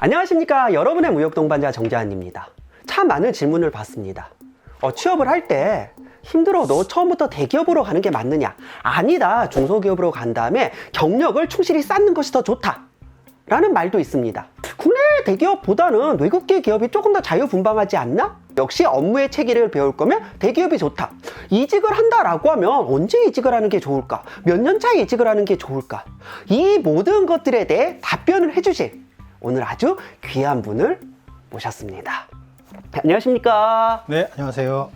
안녕하십니까. 여러분의 무역 동반자 정재환입니다. 참 많은 질문을 받습니다. 취업을 할 때 힘들어도 처음부터 대기업으로 가는 게 맞느냐? 아니다. 중소기업으로 간 다음에 경력을 충실히 쌓는 것이 더 좋다 라는 말도 있습니다. 국내 대기업보다는 외국계 기업이 조금 더 자유분방하지 않나? 역시 업무의 체계를 배울 거면 대기업이 좋다. 이직을 한다라고 하면 언제 이직을 하는 게 좋을까? 몇 년 차에 이직을 하는 게 좋을까? 이 모든 것들에 대해 답변을 해주실 오늘 아주 귀한 분을 모셨습니다. 안녕하십니까? 네, 안녕하세요.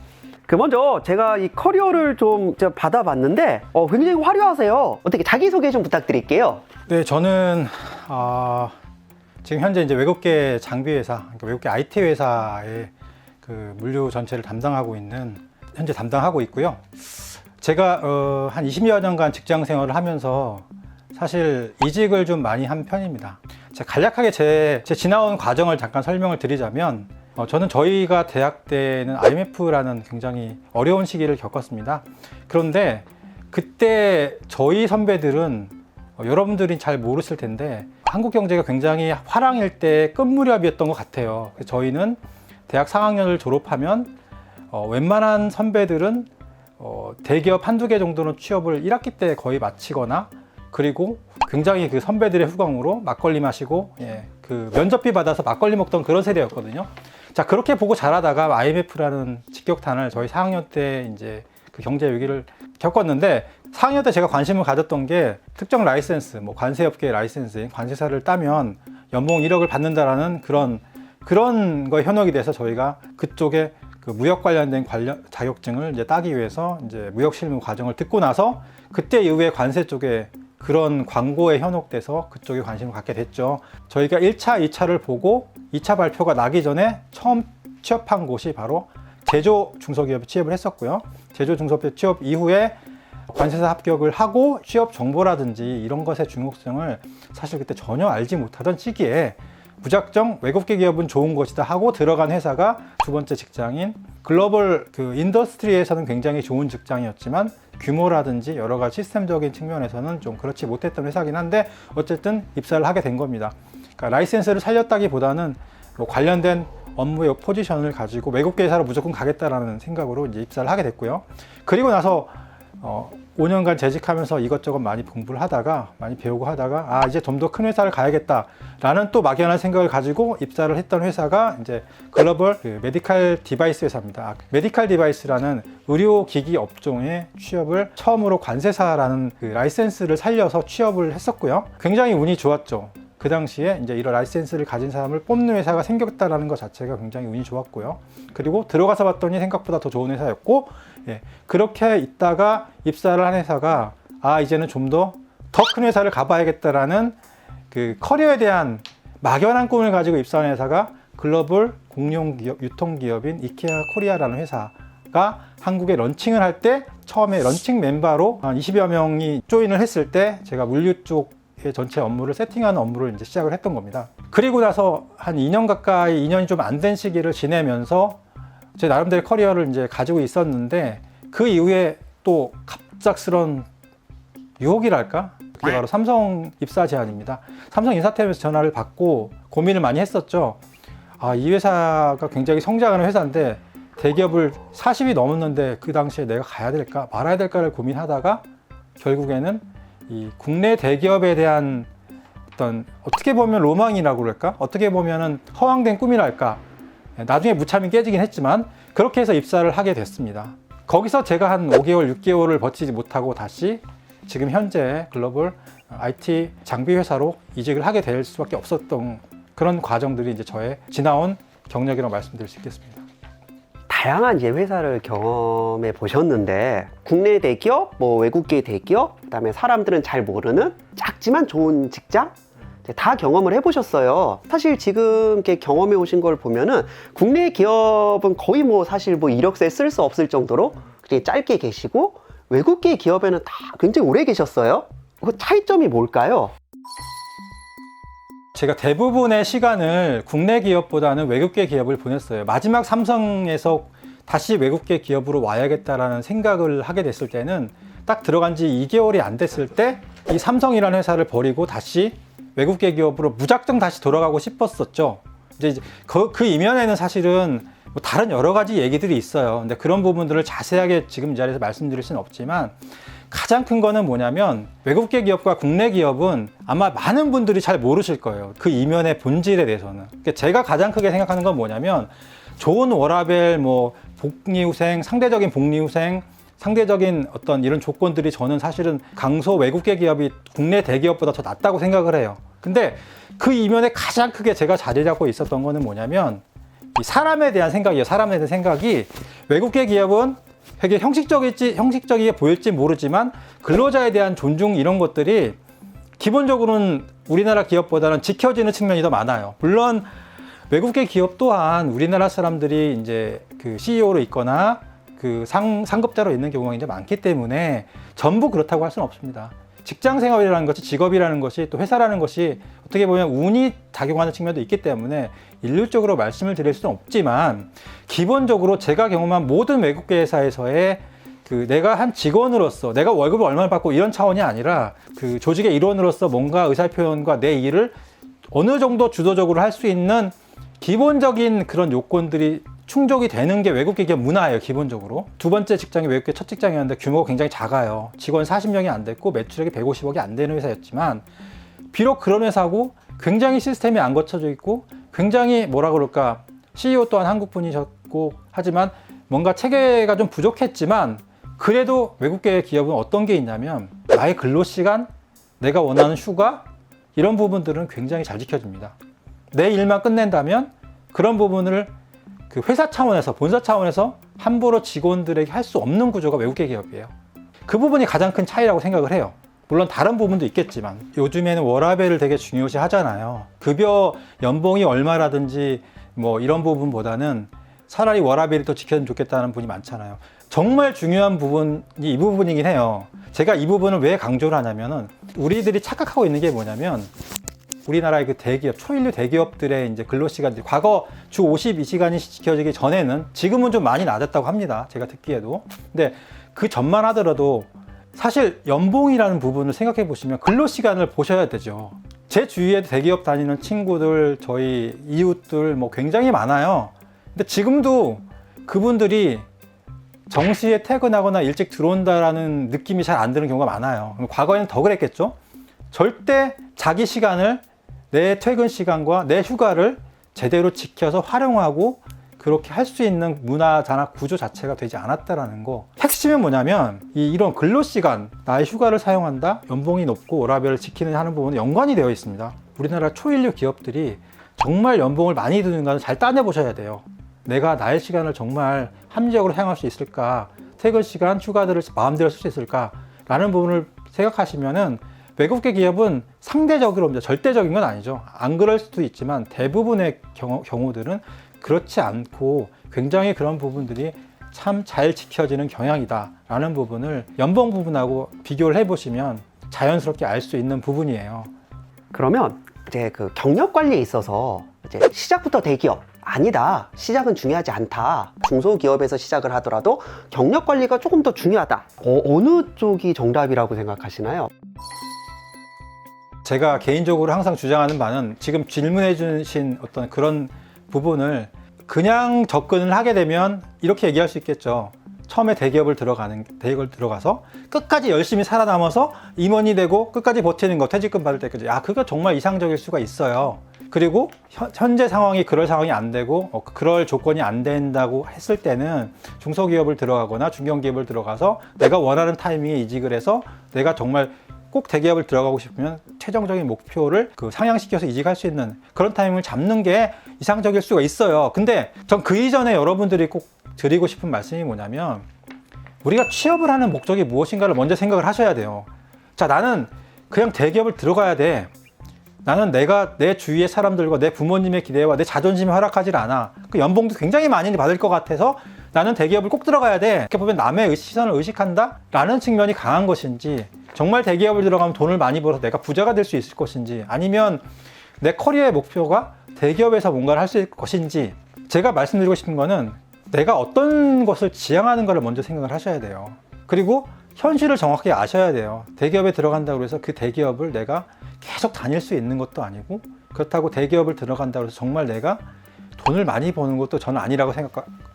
먼저 제가 이 커리어를 좀 받아봤는데 굉장히 화려하세요. 어떻게 자기소개 좀 부탁드릴게요. 네, 저는 지금 현재 이제 외국계 장비 회사, 그러니까 외국계 IT 회사의 그 물류 전체를 현재 담당하고 있고요. 제가 한 20여 년간 직장 생활을 하면서 사실 이직을 좀 많이 한 편입니다. 제가 간략하게 제 지나온 과정을 잠깐 설명을 드리자면 저는 저희가 대학 때는 IMF라는 굉장히 어려운 시기를 겪었습니다. 그런데 그때 저희 선배들은 여러분들이 잘 모르실 텐데 한국 경제가 굉장히 화랑일 때 끝무렵이었던 것 같아요. 저희는 대학 4학년을 졸업하면 웬만한 선배들은 대기업 한두 개 정도는 취업을 1학기 때 거의 마치거나, 그리고 굉장히 그 선배들의 후광으로 막걸리 마시고 그 면접비 받아서 막걸리 먹던 그런 세대였거든요. 자, 그렇게 보고 자라다가 IMF라는 직격탄을 저희 4학년 때 이제 그 경제 위기를 겪었는데, 4학년 때 제가 관심을 가졌던 게 특정 라이센스, 관세업계 라이센스인 관세사를 따면 연봉 1억을 받는다라는 그런 거에 현혹이 돼서 저희가 그쪽에 그 무역 관련된 자격증을 이제 따기 위해서 이제 무역 실무 과정을 듣고 나서 그때 이후에 관세 쪽에 그런 광고에 현혹돼서 그쪽에 관심을 갖게 됐죠. 저희가 1차, 2차를 보고 2차 발표가 나기 전에 처음 취업한 곳이 바로 제조 중소기업에 취업을 했었고요. 제조 중소기업 취업 이후에 관세사 합격을 하고 취업 정보라든지 이런 것의 중요성을 사실 그때 전혀 알지 못하던 시기에 무작정 외국계 기업은 좋은 것이다 하고 들어간 회사가 두 번째 직장인, 글로벌 그 인더스트리에서는 굉장히 좋은 직장이었지만 규모라든지 여러 가지 시스템적인 측면에서는 좀 그렇지 못했던 회사긴 한데 어쨌든 입사를 하게 된 겁니다. 그러니까 라이센스를 살렸다기보다는 관련된 업무의 포지션을 가지고 외국계 회사로 무조건 가겠다라는 생각으로 이제 입사를 하게 됐고요. 그리고 나서 5년간 재직하면서 이것저것 많이 공부를 하다가, 많이 배우고 하다가 이제 좀 더 큰 회사를 가야겠다라는 또 막연한 생각을 가지고 입사를 했던 회사가 이제 글로벌 메디칼 디바이스 회사입니다. 메디칼 디바이스라는 의료기기 업종에 취업을 처음으로 관세사라는 그 라이센스를 살려서 취업을 했었고요. 굉장히 운이 좋았죠. 그 당시에 이제 이런 라이센스를 가진 사람을 뽑는 회사가 생겼다라는 것 자체가 굉장히 운이 좋았고요. 그리고 들어가서 봤더니 생각보다 더 좋은 회사였고, 그렇게 있다가 입사를 한 회사가 이제는 좀 더 큰 회사를 가봐야겠다라는 그 커리어에 대한 막연한 꿈을 가지고 입사한 회사가 글로벌 공룡 기업, 유통기업인 이케아 코리아라는 회사가 한국에 런칭을 할 때 처음에 런칭 멤버로 한 20여 명이 조인을 했을 때 제가 물류 쪽 전체 업무를 세팅하는 업무를 이제 시작을 했던 겁니다. 그리고 나서 한 2년 가까이, 2년이 좀 안 된 시기를 지내면서 제 나름대로 커리어를 이제 가지고 있었는데, 그 이후에 또 갑작스런 유혹이랄까? 그게 바로 삼성 입사 제안입니다. 삼성 인사팀에서 전화를 받고 고민을 많이 했었죠. 이 회사가 굉장히 성장하는 회사인데 대기업을 40이 넘었는데 그 당시에 내가 가야 될까 말아야 될까를 고민하다가 결국에는 이 국내 대기업에 대한 어떤, 어떻게 보면 로망이라고 그럴까? 어떻게 보면은 허황된 꿈이랄까? 나중에 무참히 깨지긴 했지만 그렇게 해서 입사를 하게 됐습니다. 거기서 제가 한 5개월, 6개월을 버티지 못하고 다시 지금 현재 글로벌 IT 장비 회사로 이직을 하게 될 수밖에 없었던 그런 과정들이 이제 저의 지나온 경력이라고 말씀드릴 수 있겠습니다. 다양한 이제 회사를 경험해 보셨는데, 국내 대기업, 외국계 대기업, 그다음에 사람들은 잘 모르는 작지만 좋은 직장 다 경험을 해보셨어요. 사실 지금 이렇게 경험해 오신 걸 보면은 국내 기업은 거의 사실 이력서에 쓸 수 없을 정도로 그렇게 짧게 계시고, 외국계 기업에는 다 굉장히 오래 계셨어요. 그 차이점이 뭘까요? 제가 대부분의 시간을 국내 기업보다는 외국계 기업을 보냈어요. 마지막 삼성에서 다시 외국계 기업으로 와야겠다라는 생각을 하게 됐을 때는 딱 들어간 지 2개월이 안 됐을 때 이 삼성이라는 회사를 버리고 다시 외국계 기업으로 무작정 다시 돌아가고 싶었었죠. 이제 그 이면에는 사실은 뭐 다른 여러 가지 얘기들이 있어요. 근데 그런 부분들을 자세하게 지금 이 자리에서 말씀드릴 수는 없지만 가장 큰 거는 뭐냐면 외국계 기업과 국내 기업은 아마 많은 분들이 잘 모르실 거예요. 그 이면의 본질에 대해서는. 그러니까 제가 가장 크게 생각하는 건 뭐냐면 좋은 워라밸, 뭐 복리후생, 상대적인 복리후생, 상대적인 어떤 이런 조건들이 저는 사실은 강소 외국계 기업이 국내 대기업보다 더 낫다고 생각을 해요. 근데 그 이면에 가장 크게 제가 자리 잡고 있었던 거는 뭐냐면 이 사람에 대한 생각이에요. 사람에 대한 생각이 외국계 기업은 되게 형식적이게 보일지 모르지만 근로자에 대한 존중 이런 것들이 기본적으로는 우리나라 기업보다는 지켜지는 측면이 더 많아요. 물론 외국계 기업 또한 우리나라 사람들이 이제 그 CEO로 있거나 그 상급자로 있는 경우가 이제 많기 때문에 전부 그렇다고 할 수는 없습니다. 직장 생활이라는 것이, 직업이라는 것이, 또 회사라는 것이 어떻게 보면 운이 작용하는 측면도 있기 때문에 일률적으로 말씀을 드릴 수는 없지만 기본적으로 제가 경험한 모든 외국계 회사에서의 그 내가 한 직원으로서 내가 월급을 얼마나 받고 이런 차원이 아니라 그 조직의 일원으로서 뭔가 의사표현과 내 일을 어느 정도 주도적으로 할 수 있는 기본적인 그런 요건들이 충족이 되는 게 외국계 기업 문화예요. 기본적으로. 두 번째 직장이 외국계 첫 직장이었는데 규모가 굉장히 작아요. 직원 40명이 안 됐고 매출액이 150억이 안 되는 회사였지만 비록 그런 회사고 굉장히 시스템이 안 거쳐져 있고 굉장히 뭐라 그럴까 CEO 또한 한국 분이셨고 하지만 뭔가 체계가 좀 부족했지만 그래도 외국계 기업은 어떤 게 있냐면 나의 근로시간, 내가 원하는 휴가 이런 부분들은 굉장히 잘 지켜집니다. 내 일만 끝낸다면 그런 부분을 그 회사 차원에서, 본사 차원에서 함부로 직원들에게 할 수 없는 구조가 외국계 기업이에요. 그 부분이 가장 큰 차이라고 생각을 해요. 물론 다른 부분도 있겠지만 요즘에는 워라밸을 되게 중요시 하잖아요. 급여, 연봉이 얼마라든지 뭐 이런 부분보다는 차라리 워라밸이 더 지켜주면 좋겠다는 분이 많잖아요. 정말 중요한 부분이 이 부분이긴 해요. 제가 이 부분을 왜 강조를 하냐면은 우리들이 착각하고 있는 게 뭐냐면 우리나라의 그 대기업, 초일류 대기업들의 이제 근로시간들이 과거 주 52시간이 지켜지기 전에는 지금은 좀 많이 낮았다고 합니다. 제가 듣기에도. 근데 그 전만 하더라도 사실 연봉이라는 부분을 생각해 보시면 근로시간을 보셔야 되죠. 제 주위에도 대기업 다니는 친구들, 저희 이웃들 뭐 굉장히 많아요. 근데 지금도 그분들이 정시에 퇴근하거나 일찍 들어온다라는 느낌이 잘 안 드는 경우가 많아요. 과거에는 더 그랬겠죠? 절대 자기 시간을 내 퇴근 시간과 내 휴가를 제대로 지켜서 활용하고 그렇게 할 수 있는 문화나 구조 자체가 되지 않았다라는 거. 핵심은 뭐냐면 이런 근로시간, 나의 휴가를 사용한다, 연봉이 높고 워라밸을 지키는 하는 부분은 연관이 되어 있습니다. 우리나라 초일류 기업들이 정말 연봉을 많이 드는가는 잘 따내보셔야 돼요. 내가 나의 시간을 정말 합리적으로 사용할 수 있을까, 퇴근 시간, 휴가들을 마음대로 쓸 수 있을까 라는 부분을 생각하시면은 외국계 기업은 상대적으로 절대적인 건 아니죠. 안 그럴 수도 있지만 대부분의 경우들은 그렇지 않고 굉장히 그런 부분들이 참 잘 지켜지는 경향이다 라는 부분을 연봉 부분하고 비교를 해보시면 자연스럽게 알 수 있는 부분이에요. 그러면 이제 그 경력 관리에 있어서 이제 시작부터 대기업 아니다, 시작은 중요하지 않다, 중소기업에서 시작을 하더라도 경력 관리가 조금 더 중요하다, 어느 쪽이 정답이라고 생각하시나요? 제가 개인적으로 항상 주장하는 바는 지금 질문해 주신 어떤 그런 부분을 그냥 접근을 하게 되면 이렇게 얘기할 수 있겠죠. 처음에 대기업을 들어가서 끝까지 열심히 살아남아서 임원이 되고 끝까지 버티는 거, 퇴직금 받을 때까지. 그거 정말 이상적일 수가 있어요. 그리고 현재 상황이 그럴 상황이 안 되고 그럴 조건이 안 된다고 했을 때는 중소기업을 들어가거나 중견기업을 들어가서 내가 원하는 타이밍에 이직을 해서 내가 정말 꼭 대기업을 들어가고 싶으면 최종적인 목표를 상향시켜서 이직할 수 있는 그런 타이밍을 잡는 게 이상적일 수가 있어요. 근데 전 그 이전에 여러분들이 꼭 드리고 싶은 말씀이 뭐냐면 우리가 취업을 하는 목적이 무엇인가를 먼저 생각을 하셔야 돼요. 자, 나는 그냥 대기업을 들어가야 돼. 나는 내가 내 주위의 사람들과 내 부모님의 기대와 내 자존심이 허락하지 않아. 그 연봉도 굉장히 많이 받을 것 같아서 나는 대기업을 꼭 들어가야 돼. 이렇게 보면 남의 시선을 의식한다? 라는 측면이 강한 것인지, 정말 대기업을 들어가면 돈을 많이 벌어서 내가 부자가 될 수 있을 것인지, 아니면 내 커리어의 목표가 대기업에서 뭔가를 할 수 있을 것인지, 제가 말씀드리고 싶은 거는 내가 어떤 것을 지향하는가를 먼저 생각을 하셔야 돼요. 그리고 현실을 정확히 아셔야 돼요. 대기업에 들어간다고 해서 그 대기업을 내가 계속 다닐 수 있는 것도 아니고, 그렇다고 대기업을 들어간다고 해서 정말 내가 돈을 많이 버는 것도 저는 아니라고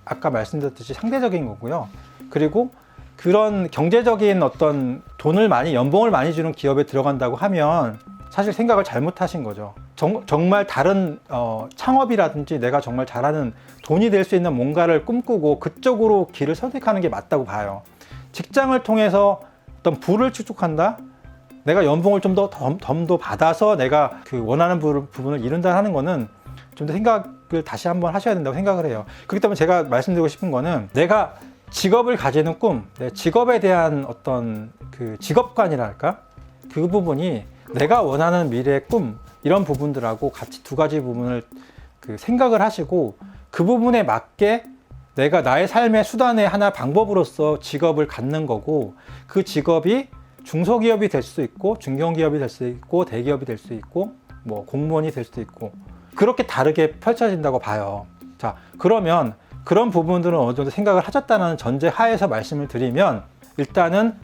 아까 말씀드렸듯이 상대적인 거고요. 그리고 그런 경제적인 어떤 돈을 많이, 연봉을 많이 주는 기업에 들어간다고 하면 사실 생각을 잘못하신 거죠. 정말 다른 창업이라든지 내가 정말 잘하는 돈이 될 수 있는 뭔가를 꿈꾸고 그쪽으로 길을 선택하는 게 맞다고 봐요. 직장을 통해서 어떤 부를 축적한다? 내가 연봉을 좀 더 받아서 내가 그 원하는 부분을 이룬다 하는 거는 좀 더 생각을 다시 한번 하셔야 된다고 생각을 해요. 그렇기 때문에 제가 말씀드리고 싶은 거는, 내가 직업을 가지는 꿈, 내 직업에 대한 어떤 그 직업관이랄까? 그 부분이 내가 원하는 미래의 꿈, 이런 부분들하고 같이 두 가지 부분을 그 생각을 하시고, 그 부분에 맞게 내가 나의 삶의 수단의 하나 방법으로서 직업을 갖는 거고, 그 직업이 중소기업이 될 수도 있고 중견기업이 될 수도 있고 대기업이 될 수도 있고 뭐 공무원이 될 수도 있고, 그렇게 다르게 펼쳐진다고 봐요. 자, 그러면 그런 부분들은 어느 정도 생각을 하셨다는 전제 하에서 말씀을 드리면, 일단은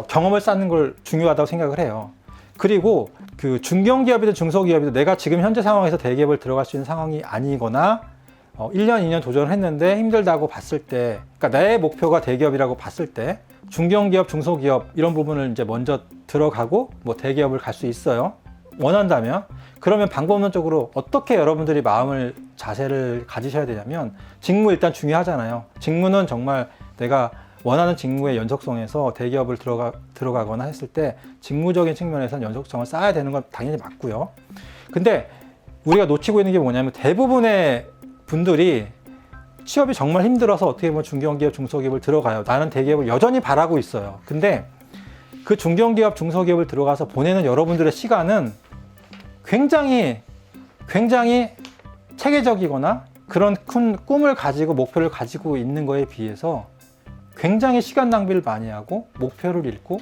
경험을 쌓는 걸 중요하다고 생각을 해요. 그리고 그 중견기업이든 중소기업이든 내가 지금 현재 상황에서 대기업을 들어갈 수 있는 상황이 아니거나 1년, 2년 도전을 했는데 힘들다고 봤을 때, 그러니까 내 목표가 대기업이라고 봤을 때 중견기업, 중소기업 이런 부분을 이제 먼저 들어가고 뭐 대기업을 갈 수 있어요. 원한다면. 그러면 방법론적으로 어떻게 여러분들이 자세를 가지셔야 되냐면, 직무 일단 중요하잖아요. 직무는 정말 내가 원하는 직무의 연속성에서 대기업을 들어가거나 했을 때 직무적인 측면에서는 연속성을 쌓아야 되는 건 당연히 맞고요. 근데 우리가 놓치고 있는 게 뭐냐면, 대부분의 분들이 취업이 정말 힘들어서 어떻게 보면 중견기업, 중소기업을 들어가요. 나는 대기업을 여전히 바라고 있어요. 근데 그 중견기업, 중소기업을 들어가서 보내는 여러분들의 시간은 굉장히 체계적이거나 그런 큰 꿈을 가지고 목표를 가지고 있는 거에 비해서 굉장히 시간 낭비를 많이 하고 목표를 잃고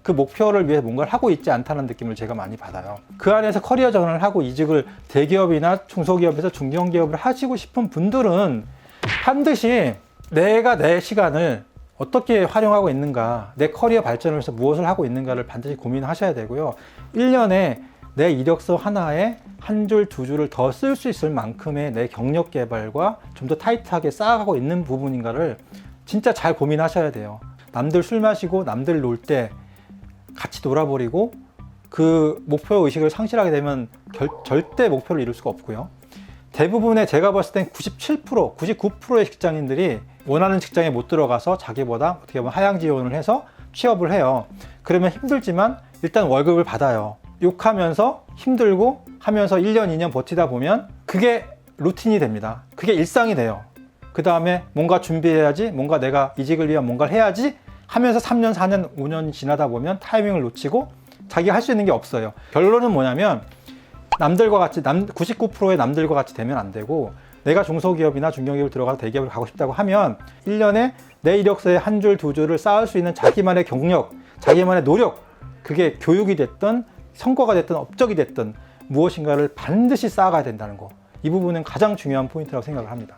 그 목표를 위해 뭔가를 하고 있지 않다는 느낌을 제가 많이 받아요. 그 안에서 커리어 전환을 하고 이직을 대기업이나 중소기업에서 중견기업을 하시고 싶은 분들은 반드시 내가 내 시간을 어떻게 활용하고 있는가, 내 커리어 발전을 위해서 무엇을 하고 있는가를 반드시 고민하셔야 되고요. 1년에 내 이력서 하나에 한 줄, 두 줄을 더 쓸 수 있을 만큼의 내 경력 개발과 좀 더 타이트하게 쌓아가고 있는 부분인가를 진짜 잘 고민하셔야 돼요. 남들 술 마시고 남들 놀 때 같이 놀아버리고 그 목표 의식을 상실하게 되면 절대 목표를 이룰 수가 없고요. 대부분의, 제가 봤을 땐 97%, 99%의 직장인들이 원하는 직장에 못 들어가서 자기보다 어떻게 보면 하향 지원을 해서 취업을 해요. 그러면 힘들지만 일단 월급을 받아요. 욕하면서 힘들고 하면서 1년, 2년 버티다 보면 그게 루틴이 됩니다. 그게 일상이 돼요. 그 다음에 뭔가 준비해야지, 뭔가 내가 이직을 위한 뭔가를 해야지 하면서 3년, 4년, 5년이 지나다 보면 타이밍을 놓치고 자기가 할 수 있는 게 없어요. 결론은 뭐냐면, 남들과 같이 99%의 남들과 같이 되면 안 되고, 내가 중소기업이나 중견기업을 들어가서 대기업을 가고 싶다고 하면 1년에 내 이력서에 한 줄, 두 줄을 쌓을 수 있는 자기만의 경력, 자기만의 노력, 그게 교육이 됐든 성과가 됐든 업적이 됐든 무엇인가를 반드시 쌓아가야 된다는 거. 이 부분은 가장 중요한 포인트라고 생각을 합니다.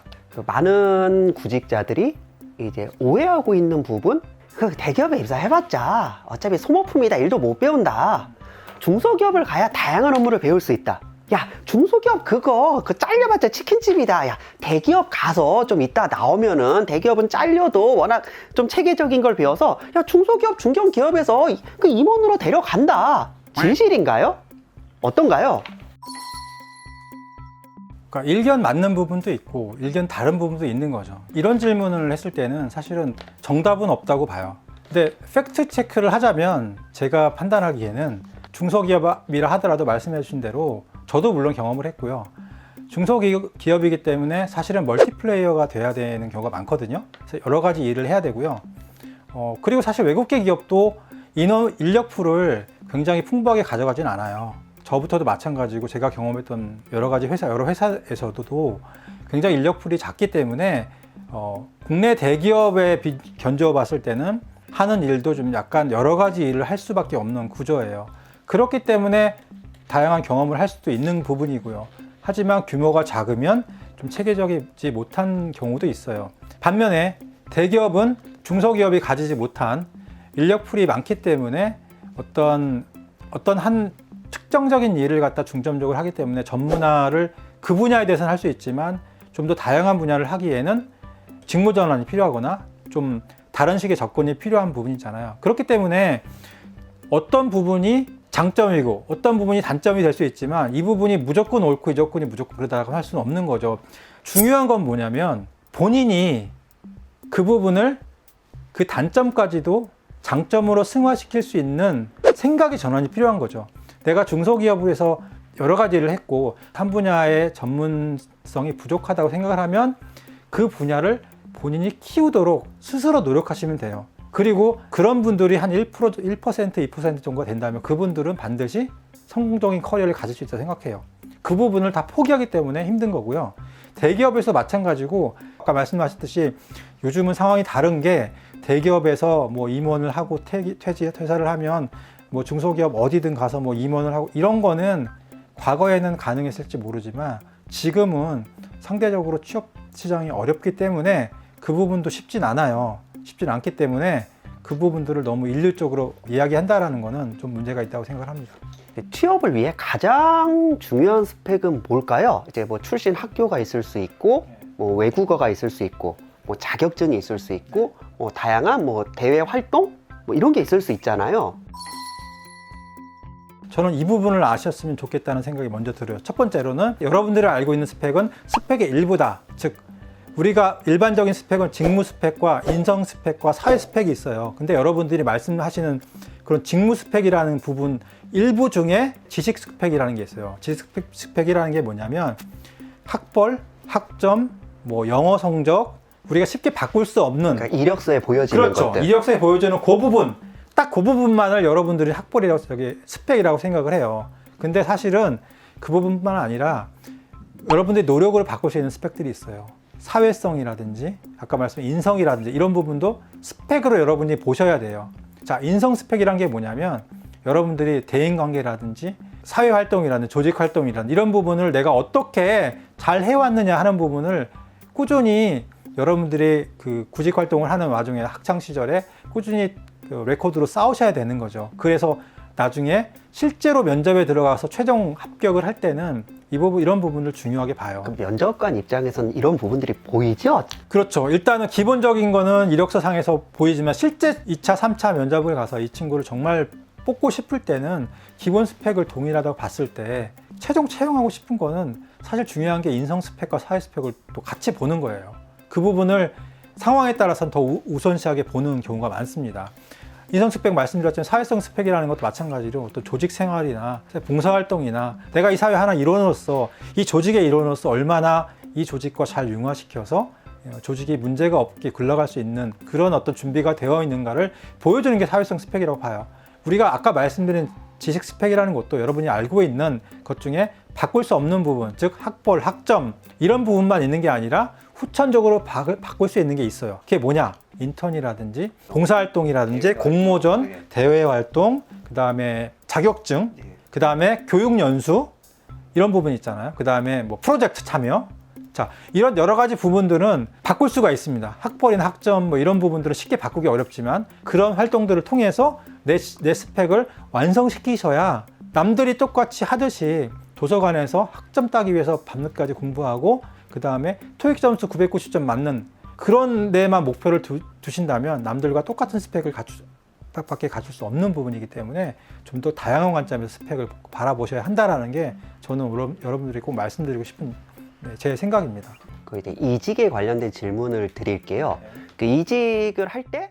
많은 구직자들이 이제 오해하고 있는 부분, 그 대기업에 입사해봤자 어차피 소모품이다, 일도 못 배운다. 중소기업을 가야 다양한 업무를 배울 수 있다. 야, 중소기업 그거 잘려봤자 치킨집이다. 야, 대기업 가서 좀 이따 나오면은, 대기업은 잘려도 워낙 좀 체계적인 걸 배워서, 야, 중소기업, 중견기업에서 그 임원으로 데려간다. 진실인가요? 어떤가요? 그러니까 일견 맞는 부분도 있고 일견 다른 부분도 있는 거죠. 이런 질문을 했을 때는 사실은 정답은 없다고 봐요. 근데 팩트 체크를 하자면, 제가 판단하기에는 중소기업이라 하더라도 말씀해 주신 대로 저도 물론 경험을 했고요. 중소기업이기 때문에 사실은 멀티플레이어가 돼야 되는 경우가 많거든요. 그래서 여러 가지 일을 해야 되고요. 그리고 사실 외국계 기업도 인력 풀을 굉장히 풍부하게 가져가진 않아요. 저부터도 마찬가지고, 제가 경험했던 여러 회사에서도 굉장히 인력풀이 작기 때문에 국내 대기업에 견주어 봤을 때는 하는 일도 좀 약간 여러 가지 일을 할 수밖에 없는 구조예요. 그렇기 때문에 다양한 경험을 할 수도 있는 부분이고요. 하지만 규모가 작으면 좀 체계적이지 못한 경우도 있어요. 반면에 대기업은 중소기업이 가지지 못한 인력풀이 많기 때문에 어떤 한 특정적인 일을 갖다 중점적으로 하기 때문에 전문화를 그 분야에 대해서는 할 수 있지만 좀 더 다양한 분야를 하기에는 직무 전환이 필요하거나 좀 다른 식의 접근이 필요한 부분이잖아요. 그렇기 때문에 어떤 부분이 장점이고 어떤 부분이 단점이 될 수 있지만 이 부분이 무조건 옳고 이 조건이 무조건 그러다라고 할 수는 없는 거죠. 중요한 건 뭐냐면 본인이 그 부분을 그 단점까지도 장점으로 승화시킬 수 있는 생각의 전환이 필요한 거죠. 내가 중소기업을 해서 여러 가지 일을 했고 한 분야의 전문성이 부족하다고 생각을 하면 그 분야를 본인이 키우도록 스스로 노력하시면 돼요. 그리고 그런 분들이 한 1%, 2% 정도가 된다면 그분들은 반드시 성공적인 커리어를 가질 수 있다고 생각해요. 그 부분을 다 포기하기 때문에 힘든 거고요. 대기업에서 마찬가지고 아까 말씀하셨듯이 요즘은 상황이 다른 게 대기업에서 뭐 임원을 하고 퇴사를 하면 뭐 중소기업 어디든 가서 뭐 임원을 하고 이런 거는 과거에는 가능했을지 모르지만 지금은 상대적으로 취업 시장이 어렵기 때문에 그 부분도 쉽진 않아요. 쉽진 않기 때문에 그 부분들을 너무 일률적으로 이야기한다라는 거는 좀 문제가 있다고 생각을 합니다. 취업을 위해 가장 중요한 스펙은 뭘까요? 이제 뭐 출신 학교가 있을 수 있고, 뭐 외국어가 있을 수 있고, 뭐 자격증이 있을 수 있고, 뭐 다양한 뭐 대외 활동, 뭐 이런 게 있을 수 있잖아요. 저는 이 부분을 아셨으면 좋겠다는 생각이 먼저 들어요. 첫 번째로는 여러분들이 알고 있는 스펙은 스펙의 일부다. 즉 우리가 일반적인 스펙은 직무 스펙과 인성 스펙과 사회 스펙이 있어요. 근데 여러분들이 말씀하시는 그런 직무 스펙이라는 부분 일부 중에 지식 스펙이라는 게 있어요. 지식 스펙이라는 게 뭐냐면 학벌, 학점, 뭐 영어 성적 우리가 쉽게 바꿀 수 없는 그러니까 이력서에 보여지는 그렇죠. 것들. 이력서에 보여주는 그 부분 딱 그 부분만을 여러분들이 학벌이라고 스펙이라고 생각을 해요. 근데 사실은 그 부분뿐만 아니라 여러분들이 노력을 바꿀 수 있는 스펙들이 있어요. 사회성이라든지 아까 말씀한 인성이라든지 이런 부분도 스펙으로 여러분이 보셔야 돼요. 자, 인성 스펙이란 게 뭐냐면 여러분들이 대인관계라든지 사회활동이라든지 조직활동이라든지 이런 부분을 내가 어떻게 잘 해왔느냐 하는 부분을 꾸준히 여러분들이 그 구직활동을 하는 와중에 학창시절에 꾸준히 그 레코드로 쌓으셔야 되는 거죠. 그래서 나중에 실제로 면접에 들어가서 최종 합격을 할 때는 이런 부분을 중요하게 봐요. 그럼 면접관 입장에서는 이런 부분들이 보이죠? 그렇죠. 일단은 기본적인 거는 이력서 상에서 보이지만 실제 2차, 3차 면접을 가서 이 친구를 정말 뽑고 싶을 때는 기본 스펙을 동일하다고 봤을 때 최종 채용하고 싶은 거는 사실 중요한 게 인성 스펙과 사회 스펙을 또 같이 보는 거예요. 그 부분을 상황에 따라서는 더 우선시하게 보는 경우가 많습니다. 인성 스펙 말씀드렸지만 사회성 스펙이라는 것도 마찬가지로 또 조직 생활이나 봉사활동이나 내가 이 사회 하나 일원으로서 이 조직의 일원으로서 얼마나 이 조직과 잘 융화시켜서 조직이 문제가 없게 굴러갈 수 있는 그런 어떤 준비가 되어 있는가를 보여주는 게 사회성 스펙이라고 봐요. 우리가 아까 말씀드린 지식 스펙이라는 것도 여러분이 알고 있는 것 중에 바꿀 수 없는 부분, 즉 학벌, 학점 이런 부분만 있는 게 아니라 후천적으로 바꿀 수 있는 게 있어요. 그게 뭐냐? 인턴이라든지 봉사활동이라든지 공모전, 대외활동, 그 다음에 자격증, 그 다음에 교육연수 이런 부분 있잖아요. 그 다음에 뭐 프로젝트 참여. 자, 이런 여러 가지 부분들은 바꿀 수가 있습니다. 학벌이나 학점 뭐 이런 부분들은 쉽게 바꾸기 어렵지만 그런 활동들을 통해서 내 스펙을 완성시키셔야 남들이 똑같이 하듯이 도서관에서 학점 따기 위해서 밤늦게까지 공부하고 그 다음에 토익 점수 990점 맞는 그런 데만 목표를 두신다면 남들과 똑같은 스펙을 밖에 갖출 수 없는 부분이기 때문에 좀 더 다양한 관점에서 스펙을 바라보셔야 한다는 게 저는 여러분들이 꼭 말씀드리고 싶은 제 생각입니다. 그 이제 이직에 관련된 질문을 드릴게요. 그 이직을 할 때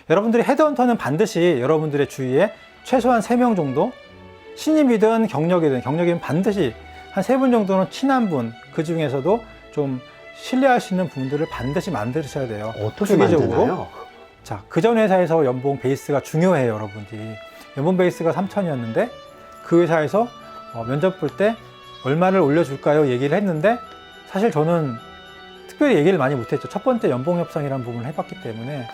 여러분들이 헤드헌터는 반드시 여러분들의 주위에 최소한 3명 정도 신입이든 경력이든 반드시 한 3분 정도는 친한 분, 그 중에서도 좀 신뢰할 수 있는 분들을 반드시 만드셔야 돼요. 어떻게 만드나요? 자, 그전 회사에서 연봉 베이스가 중요해요, 여러분들이. 연봉 베이스가 3,000이었는데 그 회사에서 면접 볼 때 얼마를 올려줄까요? 얘기를 했는데 사실 저는 특별히 얘기를 많이 못했죠. 첫 번째 연봉 협상이라는 부분을 해봤기 때문에